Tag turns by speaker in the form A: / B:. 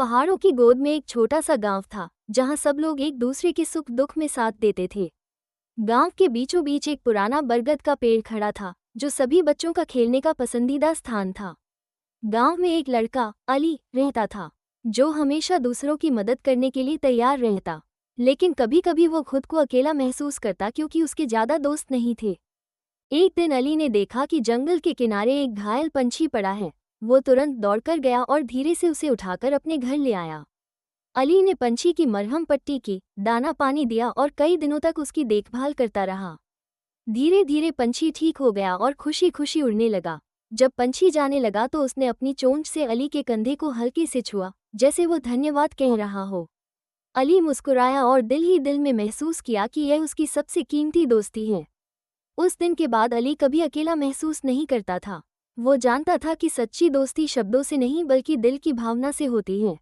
A: पहाड़ों की गोद में एक छोटा सा गांव था, जहां सब लोग एक दूसरे के सुख दुख में साथ देते थे। गांव के बीचों बीच एक पुराना बरगद का पेड़ खड़ा था, जो सभी बच्चों का खेलने का पसंदीदा स्थान था। गांव में एक लड़का अली रहता था, जो हमेशा दूसरों की मदद करने के लिए तैयार रहता। लेकिन कभी कभी वो खुद को अकेला महसूस करता, क्योंकि उसके ज्यादा दोस्त नहीं थे। एक दिन अली ने देखा कि जंगल के किनारे एक घायल पंछी पड़ा है। वो तुरंत दौड़कर गया और धीरे से उसे उठाकर अपने घर ले आया। अली ने पंछी की मरहम पट्टी की, दाना पानी दिया और कई दिनों तक उसकी देखभाल करता रहा। धीरे धीरे पंछी ठीक हो गया और खुशी खुशी उड़ने लगा। जब पंछी जाने लगा तो उसने अपनी चोंच से अली के कंधे को हल्के से छुआ, जैसे वो धन्यवाद कह रहा हो। अली मुस्कुराया और दिल ही दिल में महसूस किया कि यह उसकी सबसे कीमती दोस्ती है। उस दिन के बाद अली कभी अकेला महसूस नहीं करता था। वो जानता था कि सच्ची दोस्ती शब्दों से नहीं बल्कि दिल की भावना से होती है।